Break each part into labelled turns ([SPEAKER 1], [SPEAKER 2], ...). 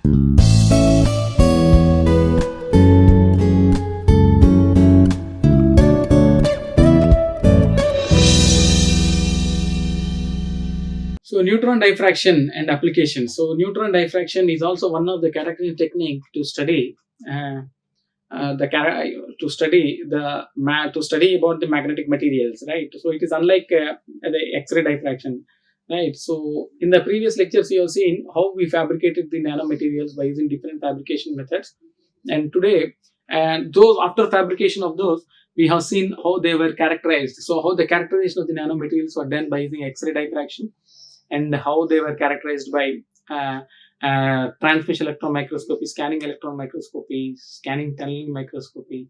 [SPEAKER 1] So neutron diffraction and application. So neutron diffraction is also one of the characteristic technique to study to study about the magnetic materials, right? So it is unlike the X-ray diffraction, right? So in the previous lectures you have seen how we fabricated the nanomaterials by using different fabrication methods, and today, and those after fabrication of those, we have seen how they were characterized. So how the characterization of the nanomaterials were done by using X-ray diffraction, and how they were characterized by transmission electron microscopy, scanning electron microscopy, scanning tunneling microscopy,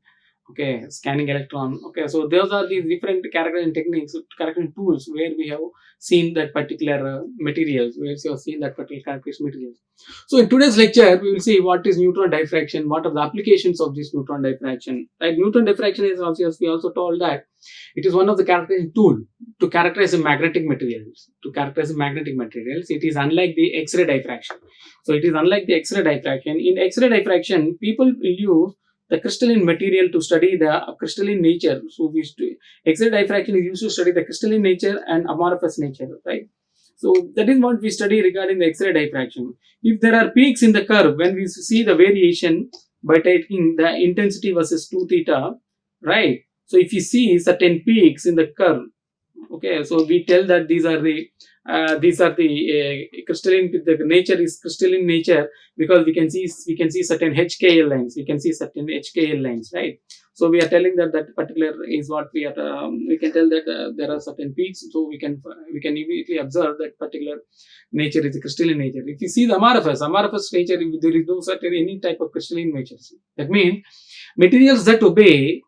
[SPEAKER 1] okay, scanning electron. Okay, so those are the different characterizing techniques, characterizing tools where we have seen that particular materials, where we have seen that particular characteristic materials. So in today's lecture, we will see what is neutron diffraction, what are the applications of this neutron diffraction. Right, neutron diffraction is also, as we also told, that it is one of the characterizing tool to characterize the magnetic materials. It is unlike the X-ray diffraction. So it is unlike the X-ray diffraction. In X-ray diffraction, people use the crystalline material to study the crystalline nature. So X-ray diffraction is used to study the crystalline nature and amorphous nature, right? So that is what we study regarding the X-ray diffraction. If there are peaks in the curve, when we see the variation by taking the intensity versus 2 theta, right? So if you see certain peaks in the curve, okay, so we tell that these are the crystalline. The nature is crystalline nature because we can see certain HKL lines. We can see certain HKL lines, right? So we are telling that particular is what we are. We can tell that there are certain peaks. So we can immediately observe that particular nature is a crystalline nature. If you see the amorphous nature, there is no certain any type of crystalline natures. That means materials that obey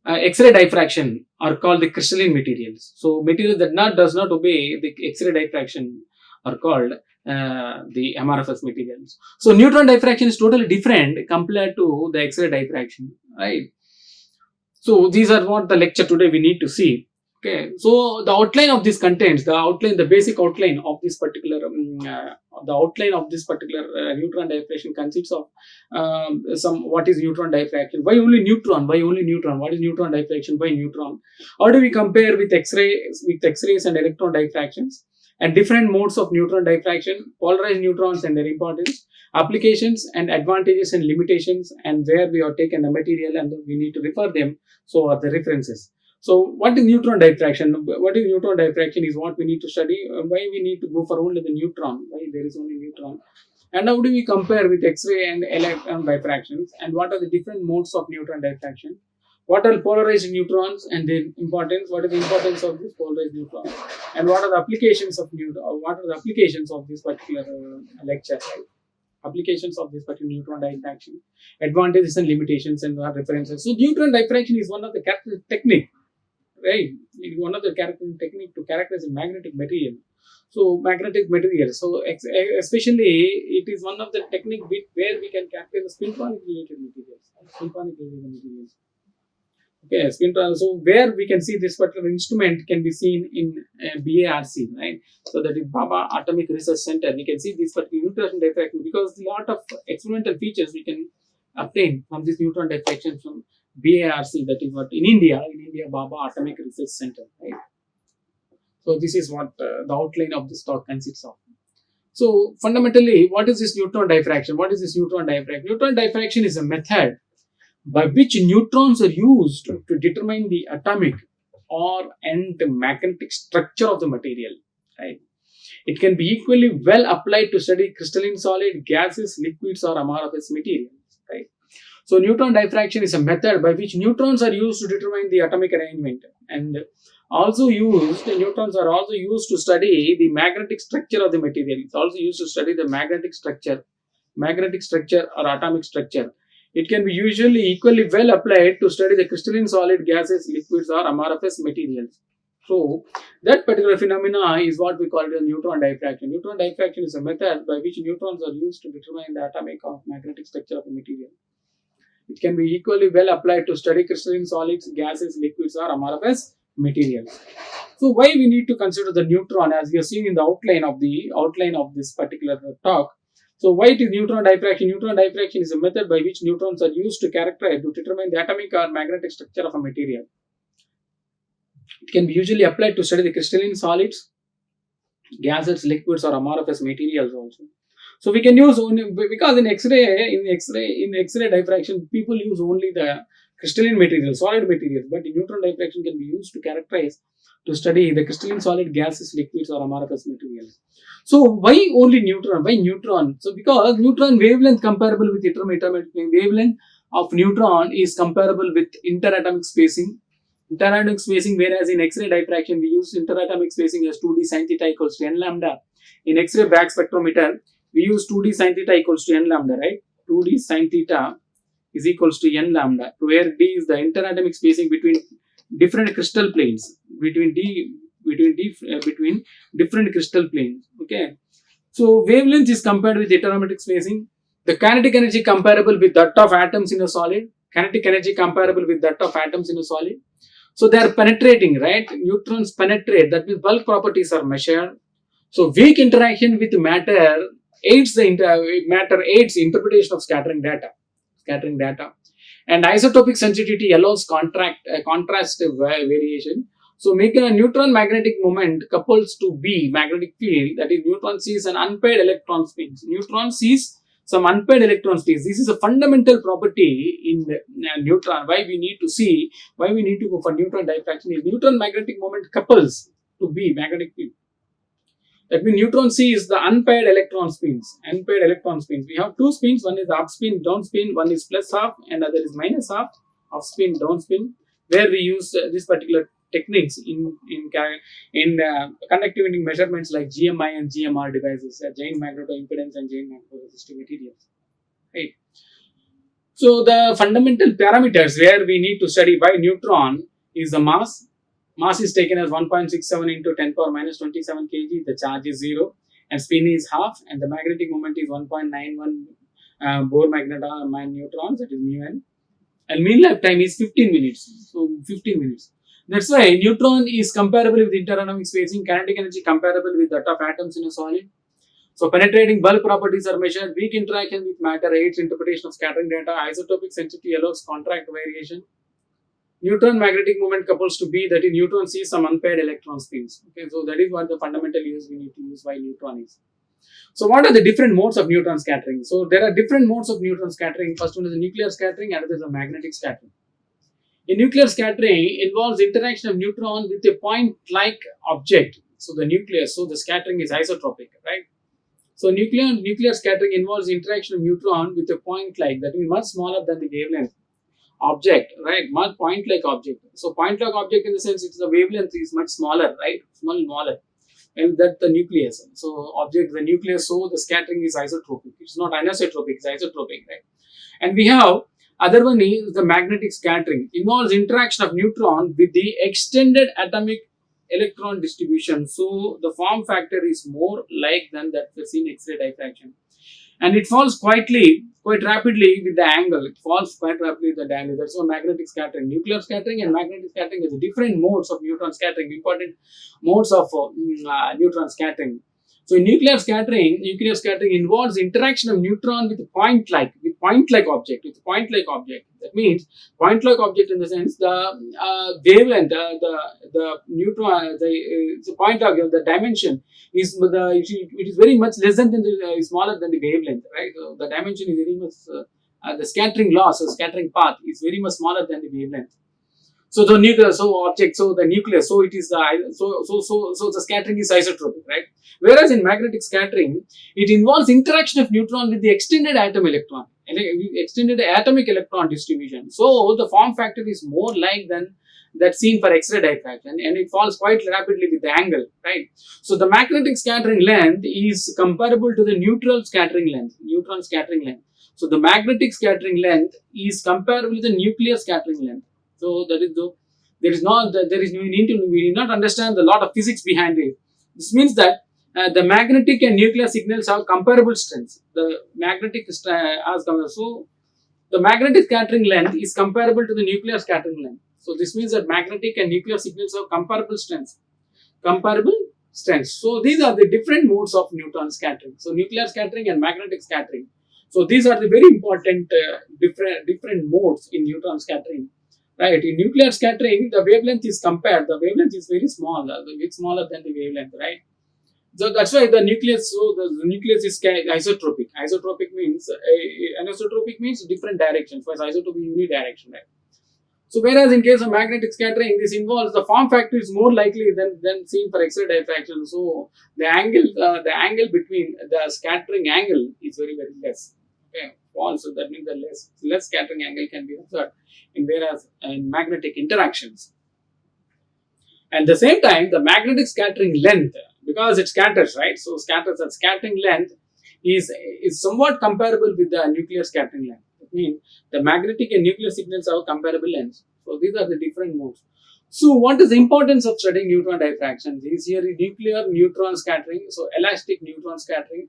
[SPEAKER 1] X-ray diffraction are called the crystalline materials. So materials that does not obey the X-ray diffraction are called the amorphous materials. So neutron diffraction is totally different compared to the X-ray diffraction, right? So these are what the lecture today we need to see. Okay, so the outline of this contains the basic outline of this particular neutron diffraction consists of what is neutron diffraction, why only neutron, what is neutron diffraction, why neutron, how do we compare with X-rays and electron diffractions, and different modes of neutron diffraction, polarized neutrons and their importance, applications and advantages and limitations, and where we have taken the material and we need to refer them. So are the references. So what is neutron diffraction? What is neutron diffraction is what we need to study. Why we need to go for only the neutron? Why there is only neutron? And how do we compare with X-ray and electron diffractions? And what are the different modes of neutron diffraction? What are polarized neutrons and their importance? What is the importance of this polarized neutron? And what are the applications of this particular lecture? Right? Applications of this particular neutron diffraction, advantages and limitations, and references. So neutron diffraction is one of the characteristic technique. Right, it is one of the characteristic technique to characterize a magnetic material. So magnetic material. So especially it is one of the technique where we can characterize the spintronic related materials. Okay, spintron. So where we can see this particular instrument can be seen in BARC, right? So that is Baba Atomic Research Center. We can see this particular neutron diffraction because a lot of experimental features we can obtain from this neutron diffraction from BARC, that is what in India, Baba Atomic Research Center, right? So this is what the outline of this talk consists of. So fundamentally, what is this neutron diffraction? Neutron diffraction is a method by which neutrons are used to determine the atomic and magnetic structure of the material, right? It can be equally well applied to study crystalline solid, gases, liquids, or amorphous materials, right? So neutron diffraction is a method by which neutrons are used to determine the atomic arrangement, and neutrons are also used to study the magnetic structure of the material. It's also used to study the magnetic structure or atomic structure. It can be usually equally well applied to study the crystalline solid, gases, liquids, or amorphous materials. So that particular phenomena is what we call the neutron diffraction. Neutron diffraction is a method by which neutrons are used to determine the atomic or magnetic structure of the material. It can be equally well applied to study crystalline solids, gases, liquids, or amorphous materials. So why we need to consider the neutron, as we have seen in the outline of this particular talk. So why it is neutron diffraction? Neutron diffraction is a method by which neutrons are used to characterize, to determine the atomic or magnetic structure of a material. It can be usually applied to study the crystalline solids, gases, liquids, or amorphous materials also. So we can use only, because in X-ray diffraction, people use only the crystalline material, solid materials, but in neutron diffraction can be used to characterize, to study the crystalline solid, gases, liquids, or amorphous materials. So why only neutron? Why neutron? So because neutron wavelength comparable with interatomic wavelength of neutron is comparable with interatomic spacing. Interatomic spacing, whereas in X-ray diffraction we use interatomic spacing as 2d sin theta equals to n lambda. In X-ray back spectrometer, we use 2d sin theta equals to n lambda, right? 2d sin theta is equals to n lambda, where d is the interatomic spacing between different crystal planes, between different crystal planes. Okay, so wavelength is compared with interatomic spacing. The kinetic energy comparable with that of atoms in a solid. Kinetic energy comparable with that of atoms in a solid. So they are penetrating, right? Neutrons penetrate. That means bulk properties are measured. So weak interaction with matter aids interpretation of scattering data. And isotopic sensitivity allows contrast variation. So making a neutron magnetic moment couples to B magnetic field, that is neutron sees an unpaired electron spins. Neutron sees some unpaired electron spins. This is a fundamental property in neutron. Why we need to go for neutron diffraction is neutron magnetic moment couples to B magnetic field. That means neutron sees the unpaired electron spins. We have two spins. One is up spin, down spin. One is plus half, and other is minus half. Up spin, down spin. Where we use this particular techniques in conductivity measurements like GMI and GMR devices, giant magnetoimpedance and giant magnetoresistive materials. Right. So the fundamental parameters where we need to study by neutron is the mass. Mass is taken as 1.67 into 10 power minus 27 kg. The charge is 0 and spin is half, and the magnetic moment is 1.91 Bohr neutrons, that is mu n. And mean lifetime is 15 minutes. So 15 minutes. That's why neutron is comparable with interatomic spacing, kinetic energy comparable with that of atoms in a solid. So penetrating bulk properties are measured, weak interaction with matter aids interpretation of scattering data, isotopic sensitivity allows contract variation. Neutron magnetic moment couples to B, that is neutron sees some unpaired electron spins. Okay, so that is what the fundamental use we need to use why neutron is. So what are the different modes of neutron scattering? So there are different modes of neutron scattering. First one is the nuclear scattering, another is the magnetic scattering. In nuclear scattering involves interaction of neutron with a point-like object. So the nucleus, so the scattering is isotropic, right? So nuclear scattering involves interaction of neutron with a point-like, that is much smaller than the wavelength object, right? Much point-like object. So point-like object in the sense it's the wavelength is much smaller, right? Smaller. And that the nucleus. So the nucleus, so the scattering is isotropic. It's not anisotropic, it's isotropic, right? And we have other one is the magnetic scattering. Involves interaction of neutron with the extended atomic electron distribution. So the form factor is more like than that we see in X-ray diffraction. And it falls quite rapidly with the angle. It falls quite rapidly with the angle. That's why magnetic scattering. Nuclear scattering and magnetic scattering is different modes of neutron scattering, important modes of neutron scattering. So in nuclear scattering involves interaction of neutron with point-like object. That means point-like object in the sense the wavelength, the neutron, the point of the dimension is it is very much less than smaller than the wavelength, right? So the dimension is very much the scattering loss or scattering path is very much smaller than the wavelength. So the nucleus, the nucleus, so it is the scattering is isotropic, right? Whereas in magnetic scattering, it involves interaction of neutron with the extended atomic electron distribution. So the form factor is more like than that seen for X-ray diffraction, and it falls quite rapidly with the angle, right? So the magnetic scattering length is comparable to the neutron scattering length. So the magnetic scattering length is comparable to the nuclear scattering length. So we need not understand a lot of physics behind it. This means that the magnetic and nuclear signals have comparable strengths. The magnetic scattering length is comparable to the nuclear scattering length. So this means that magnetic and nuclear signals have comparable strengths. strengths. So these are the different modes of neutron scattering. So nuclear scattering and magnetic scattering. So these are the very important different modes in neutron scattering. Right. In nuclear scattering, the wavelength is compared. The wavelength is very small, a bit smaller than the wavelength, right? So that's why the nucleus. So the nucleus is isotropic. Isotropic means anisotropic means different directions. Whereas isotropic unidirectional, right? So whereas in case of magnetic scattering, this involves the form factor is more likely than seen for X-ray diffraction. So the angle between the scattering angle is very less. Okay, so that means the less scattering angle can be observed. Whereas in magnetic interactions, at the same time, the magnetic scattering length, because it scatters, right? So the scattering length is somewhat comparable with the nuclear scattering length. That means the magnetic and nuclear signals have comparable lengths. So these are the different modes. So what is the importance of studying neutron diffraction? This here is nuclear neutron scattering. So elastic neutron scattering.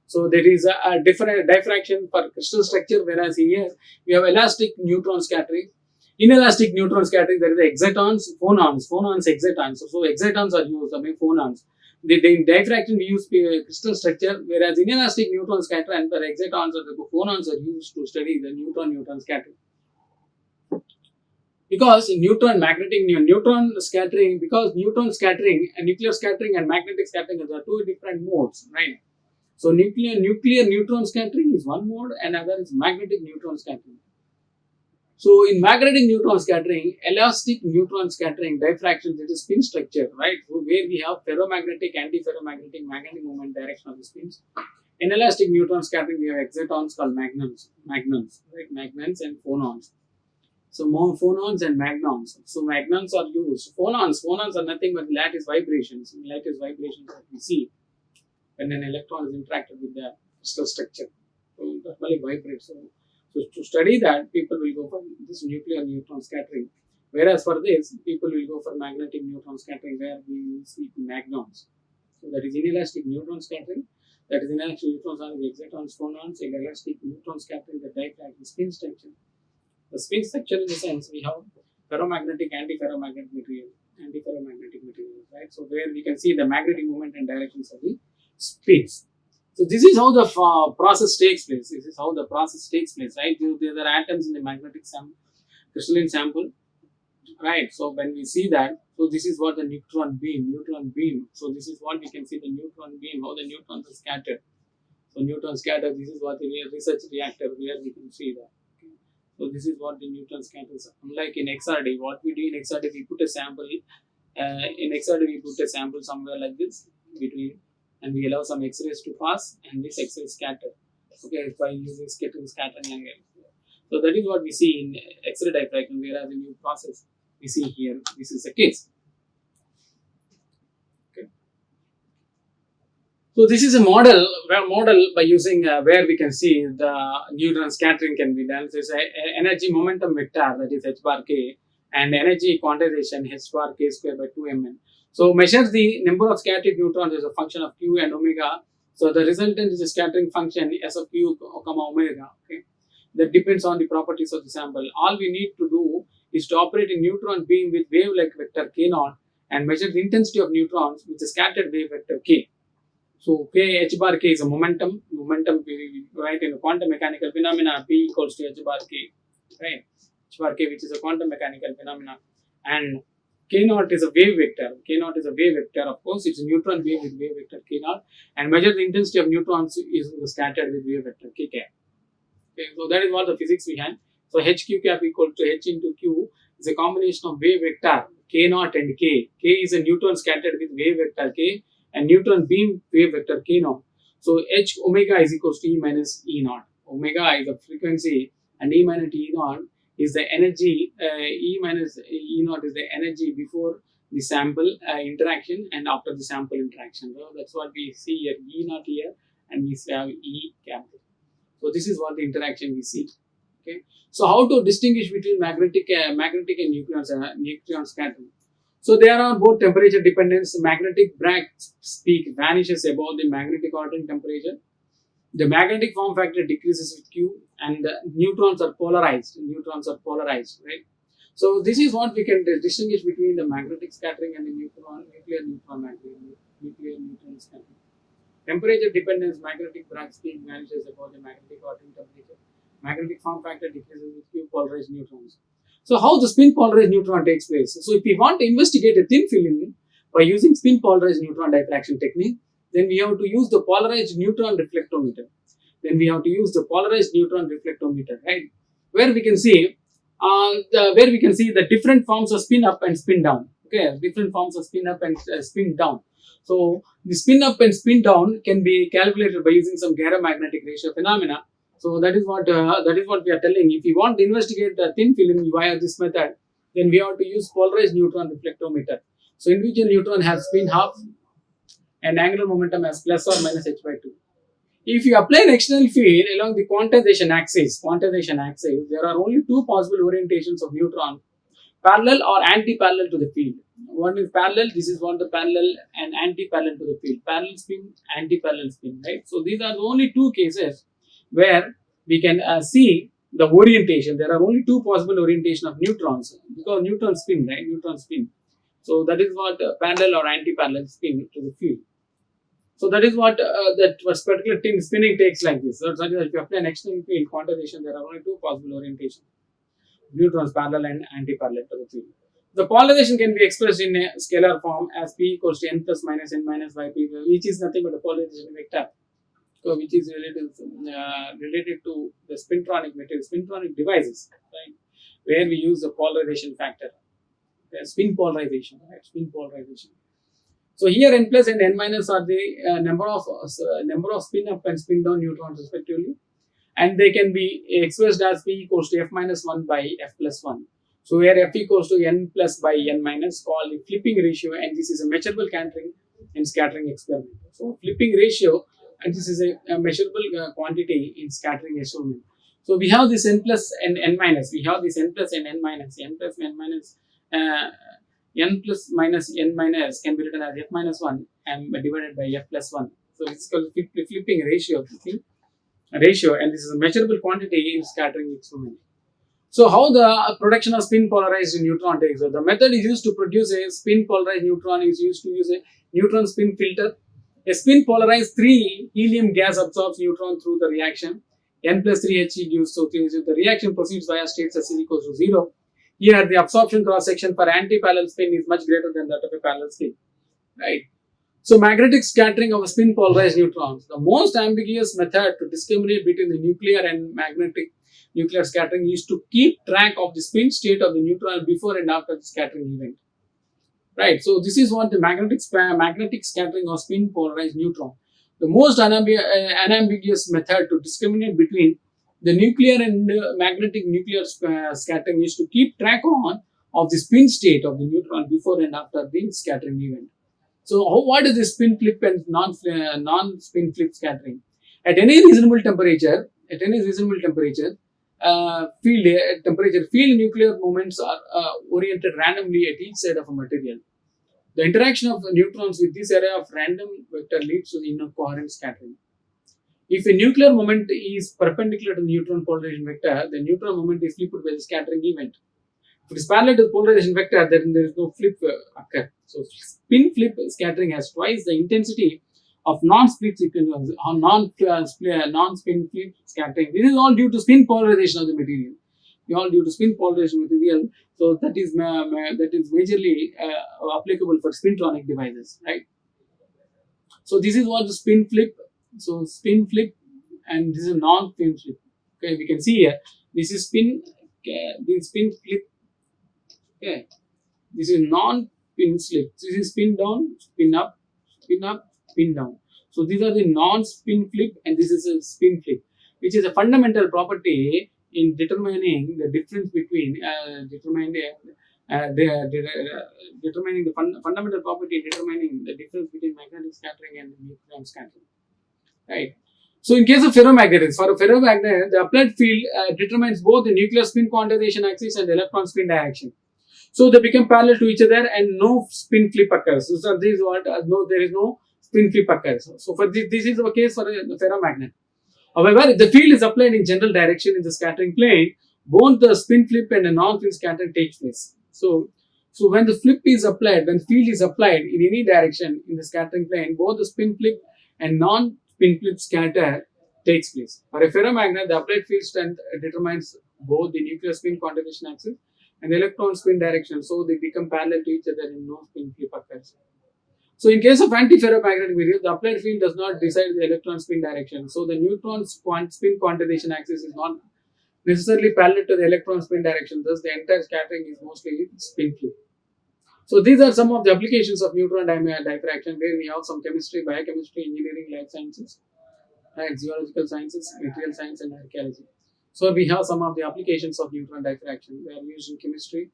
[SPEAKER 1] So there is a different diffraction for crystal structure, whereas here we have elastic neutron scattering. Inelastic neutron scattering, there is excitons, phonons, excitons. So excitons are used, I mean phonons. The diffraction we use crystal structure, whereas inelastic neutron scattering and the excitons or the phonons are used to study the neutron scattering. Because neutron scattering, because neutron scattering and nuclear scattering and magnetic scattering are two different modes, right? So nuclear neutron scattering is one mode, and other is magnetic neutron scattering. So in magnetic neutron scattering, elastic neutron scattering, diffraction, that is spin structure, right? So where we have ferromagnetic, antiferromagnetic, magnetic moment direction of the spins. In elastic neutron scattering, we have excitons called magnons, right? Magnons and phonons. So more phonons and magnons. So magnons are used. Phonons are nothing but lattice vibrations. Lattice vibrations that we see when an electron is interacted with the crystal structure. So that will vibrate. So to study that, people will go for this nuclear neutron scattering. Whereas for this, people will go for magnetic neutron scattering, where we see magnons. So that is inelastic neutron scattering. That is inelastic neutrons are the excitons, phonons. Inelastic neutron scattering, the diffraction spin structure. The spin structure, in the sense, we have ferromagnetic, antiferromagnetic material, right? So where we can see the magnetic moment and directions of the spins. So this is how the process takes place. Right? There are atoms in the magnetic crystalline sample, right? So when we see that, so this is what the neutron beam. So this is what we can see, the neutron beam, how the neutrons are scattered. So neutrons scattered. This is what the research reactor, where we can see that. So this is what the neutron scatters. Unlike in XRD, what we do in XRD, we put a sample. Somewhere like this between, and we allow some X-rays to pass, and this X-rays scatter. Okay, by using scattering angle. So that is what we see in X-ray diffraction. Whereas in new process, we see here this is the case. Okay. So this is a model by using where we can see the neutron scattering can be done. So it's a energy momentum vector, that is h bar k, and energy quantization h bar k square by 2mn. So measures the number of scattered neutrons as a function of q and omega. So the resultant is a scattering function s of q comma omega. Okay, that depends on the properties of the sample. All we need to do is to operate a neutron beam with wavelength vector k0 and measure the intensity of neutrons with a scattered wave vector k. So k h bar k is a momentum we write in a quantum mechanical phenomena, p equals to h bar k, right? H bar k, which is a quantum mechanical phenomena, and k0 is a wave vector. Of course, it's a neutron beam with wave vector k0, and measure the intensity of neutrons is scattered with wave vector k cap. Okay, so that is what the physics we have. So h q cap equal to h into q is a combination of wave vector k0 and k. K is a neutron scattered with wave vector k, and neutron beam wave vector k0. So h omega is equals to E minus E0. Omega is the frequency, and E minus E0 is the energy. E minus E0 is the energy before the sample interaction and after the sample interaction. So that's what we see here, E0 here, and we have E capital. So this is what the interaction we see. Okay. So how to distinguish between magnetic and neutron scattering? So there are both temperature dependence. Magnetic black peak vanishes above the magnetic ordering temperature. The magnetic form factor decreases with Q, and the neutrons are polarized. Right? So this is what we can distinguish between the magnetic scattering and the nuclear neutron scattering. Temperature dependence, magnetic Bragg speed vanishes above the magnetic ordinary temperature. Magnetic form factor decreases with few polarized neutrons. So how the spin polarized neutron takes place? So if we want to investigate a thin film by using spin polarized neutron diffraction technique, then we have to use the polarized neutron reflectometer. Right? Where we can see the different forms of spin up and spin down. Okay, different forms of spin up and spin down. So the spin up and spin down can be calculated by using some gyro-magnetic ratio phenomena. So that is what we are telling. If you want to investigate the thin film via this method, then we have to use polarized neutron reflectometer. So individual neutron has spin half and angular momentum as plus or minus h by 2. If you apply an external field along the quantization axis, there are only two possible orientations of neutron: parallel or anti-parallel to the field. One is parallel, this is what the parallel, and anti-parallel to the field. Parallel spin, anti-parallel spin, right? So these are the only two cases where we can see the orientation. There are only two possible orientation of neutrons because neutron spin, right? Neutron spin. So that is what parallel or anti-parallel spin to the field. So that is what that particular thing spinning takes like this. So that is if you apply an external field quantization, there are only two possible orientations: neutrons parallel and anti-parallel to the field. The polarization can be expressed in a scalar form as P equals to n plus minus n minus by P, which is nothing but a polarization vector, so which is related to the spintronic material, spintronic devices, right? Where we use the polarization factor, spin polarization, right? Spin polarization. So here n plus and n minus are the number of spin up and spin down neutrons respectively, and they can be expressed as P equals to f minus 1 by f plus 1. So where f equals to n plus by n minus, called the flipping ratio, and this is a measurable and scattering experiment. So flipping ratio, and this is a measurable quantity in scattering experiment. So we have this n plus and n minus. N plus minus n minus can be written as f minus 1 and divided by f plus 1. So it's called flipping ratio, and this is a measurable quantity in scattering experiment. So how the production of spin polarized neutron takes? So the method is used to produce a spin polarized neutron is used to use a neutron spin filter. A spin polarized 3 helium gas absorbs neutron through the reaction. N plus 3 He gives, so the reaction proceeds via states as equals to 0. Here the absorption cross section for anti-parallel spin is much greater than that of a parallel spin, right? So magnetic scattering of a spin polarized neutrons, the most ambiguous method to discriminate between the nuclear and nuclear scattering is to keep track of the spin state of the neutron before and after the scattering event, right? So this is what the magnetic scattering of spin polarized neutron. The most unambiguous method to discriminate between the nuclear and magnetic nuclear scattering is to keep track of the spin state of the neutron before and after the scattering event. So what is the spin flip and non-spin flip scattering? At any reasonable temperature, field nuclear moments are oriented randomly at each side of a material. The interaction of neutrons with this array of random vector leads to the incoherent scattering. If a nuclear moment is perpendicular to the neutron polarization vector, the neutron moment is flipped by the scattering event. If it is parallel to the polarization vector, then there is no flip occur. So spin flip scattering has twice the intensity of non-spin flip scattering. This is all due to spin polarization of the material. So that is majorly applicable for spintronic devices, right? So this is what the spin flip. So spin flip, and this is non-spin flip. Okay, we can see here. This is spin. This spin flip. Okay, this is non-spin flip. This is spin down, spin up, spin down. So these are the non-spin flip, and this is a spin flip, which is a fundamental property in determining the difference between determining the fundamental property in determining the difference between magnetic scattering and neutron scattering, right? So in case of ferromagnetics, for a ferromagnet, the applied field determines both the nuclear spin quantization axis and the electron spin direction. So they become parallel to each other, and no spin flip occurs. So this is what there is no spin flip occurs. So for this is the case for a ferromagnet. However, if the field is applied in general direction in the scattering plane, both the spin flip and the non-flip scattering takes place. So when the flip is applied, when the field is applied in any direction in the scattering plane, both the spin flip and non-spin flip scatter takes place. For a ferromagnet, the applied field strength determines both the nuclear spin quantization axis and the electron spin direction, so they become parallel to each other and no spin flip occurs. So in case of antiferromagnetic material, the applied field does not decide the electron spin direction. So the neutron spin quantization axis is not necessarily parallel to the electron spin direction. Thus, the entire scattering is mostly spin flip. So these are some of the applications of neutron diffraction, where we have some chemistry, biochemistry, engineering, life sciences, right, geological sciences, material science, and archaeology. So we have some of the applications of neutron diffraction. They are used in chemistry.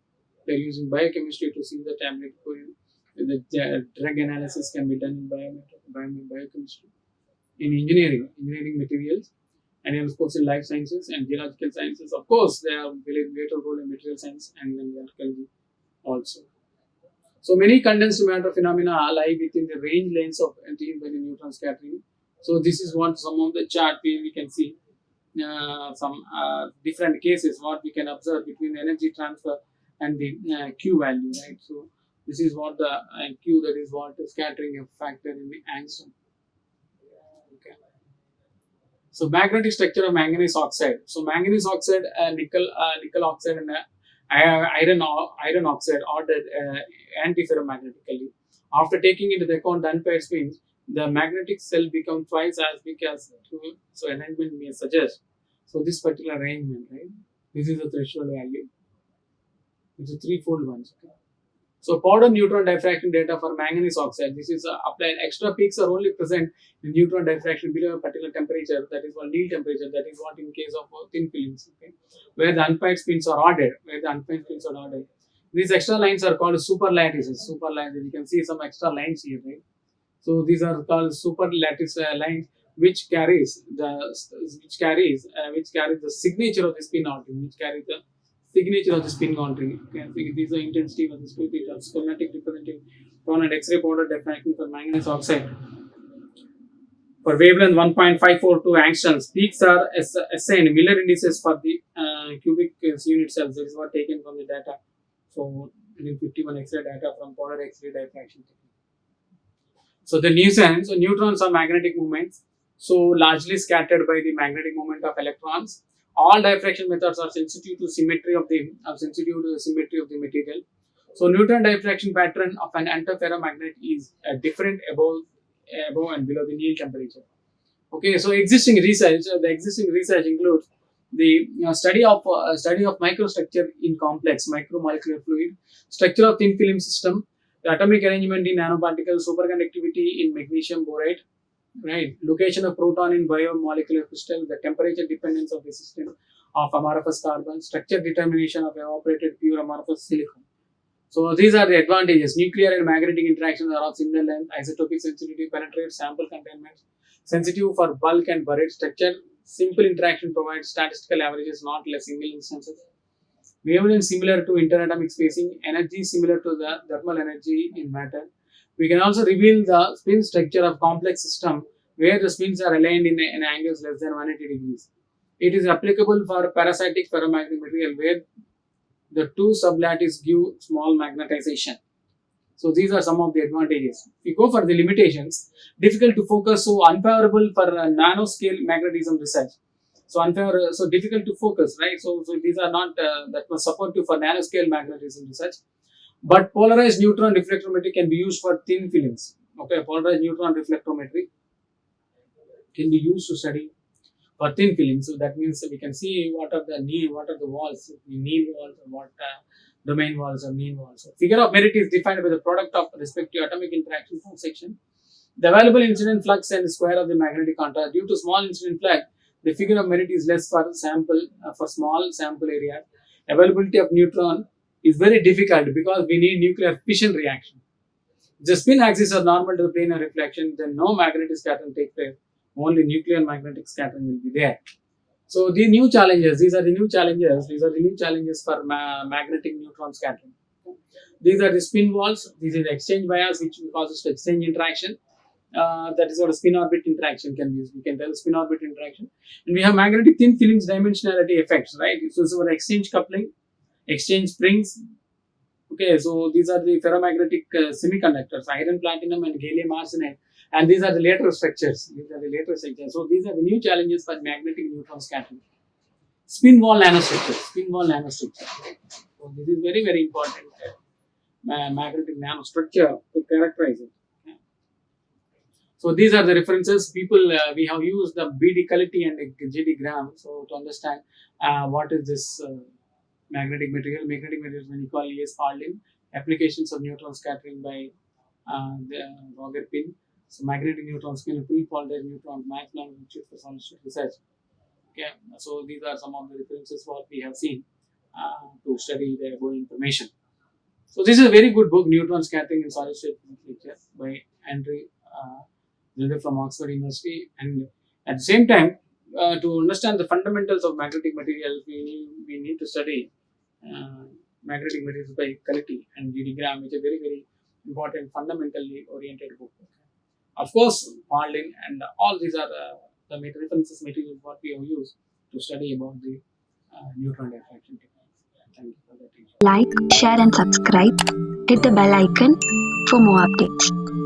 [SPEAKER 1] They are using biochemistry to see the tablet. The drug analysis can be done in biochemistry. In engineering materials, and of course in life sciences and geological sciences. Of course, they have very greater role in material science and then archaeology also. So many condensed matter phenomena lie within the range lengths of anti-invariant neutron scattering. So this is what some of the chart where we can see some different cases what we can observe between the energy transfer and the Q value, right? So this is what the Q, that is what the scattering factor in the angstrom. Okay. So magnetic structure of manganese oxide. So manganese oxide, nickel oxide, and iron oxide ordered antiferromagnetically. After taking into account the unpaired spins, the magnetic cell becomes twice as big as two. So alignment may suggest. So this particular arrangement, right? This is the threshold value. It's a threefold one. Okay? So powder neutron diffraction data for manganese oxide. This is applied. Extra peaks are only present in neutron diffraction below a particular temperature. That is called Neal temperature. That is what in case of thin films. Okay, where the unpaired spins are ordered. These extra lines are called super lattices. Super lattices. You can see some extra lines here, right? So these are called super lattice lines, which carries the signature of the spin ordering, which carries the signature of the spin ordering. Okay, so these are intensity of the spin. Theta, schematic representative tone and X-ray powder diffraction for manganese oxide. For wavelength 1.542 angstroms, peaks are assigned Miller indices for the cubic unit cells. This is what taken from the data. So 51 X-ray data from powder X-ray diffraction technique. So the nuisance, so neutrons are magnetic moments, so largely scattered by the magnetic moment of electrons. All diffraction methods are sensitive to symmetry of the material. So neutron diffraction pattern of an antiferromagnet is different above and below the Neal temperature. Okay, so the existing research includes the study of microstructure in complex micromolecular fluid, structure of thin film system, the atomic arrangement in nanoparticles, superconductivity in magnesium borate, right? Location of proton in biomolecular crystal, the temperature dependence of the system of amorphous carbon, structure determination of evaporated pure amorphous silicon. So these are the advantages. Nuclear and magnetic interactions are of similar length. Isotopic sensitivity, penetrate, sample containment, sensitive for bulk and buried structure. Simple interaction provides statistical averages, not less single instances. Wavelength similar to interatomic spacing, energy similar to the thermal energy in matter. We can also reveal the spin structure of complex system where the spins are aligned in angles less than 180 degrees. It is applicable for parasitic ferromagnetic material where the two sublattices give small magnetization. So these are some of the advantages. If we go for the limitations, difficult to focus, so unfavorable for nanoscale magnetism research. So difficult to focus, right? So these are not that much supportive for nanoscale magnetism research. But polarized neutron reflectometry can be used for thin films. Okay, polarized neutron reflectometry can be used to study for thin films. So that means we can see what are the walls, the Neal walls, or what domain walls or mean walls. So figure of merit is defined by the product of respective atomic interaction from section. The available incident flux and square of the magnetic contrast. Due to small incident flux, the figure of merit is less for small sample area. Availability of neutron is very difficult because we need nuclear fission reaction. If the spin axis are normal to the plane of reflection, then no magnetic scattering takes place. Only nuclear magnetic scattering will be there. So these are the new challenges for magnetic neutron scattering. These are the spin walls. This is the exchange bias, which causes exchange interaction. That is what a spin orbit interaction can be used. We can tell spin orbit interaction. And we have magnetic thin films dimensionality effects, right? So this is our exchange coupling, exchange springs. Okay, so these are the ferromagnetic semiconductors, iron, platinum, and gallium arsenide. And these are the later structures. These are the later structures. So these are the new challenges for magnetic neutron scattering. Spin wall nanostructure. Spin wall nanostructure. So this is very, very important magnetic nanostructure to characterize it. So these are the references. People, we have used the BD Kaliti and GD Gram so to understand what is this magnetic material. Magnetic materials when you call ES Paulding. Applications of neutron scattering by the Roger Pin. So magnetic neutron spin, pre-folded neutron, Max Planck Institute for Solid State Research. Okay, so these are some of the references what we have seen to study the above information. So this is a very good book, Neutron Scattering in Solid State Literature by Andrew from Oxford University. And at the same time, to understand the fundamentals of magnetic materials, we need to study magnetic materials by Kaliti and GD Gram, which is a very, very important, fundamentally oriented book. Of course, Paulding and all these are the references materials what we have used to study about the neutron diffraction techniques. Thank you for that.
[SPEAKER 2] Like, share and subscribe. Hit the bell icon for more updates.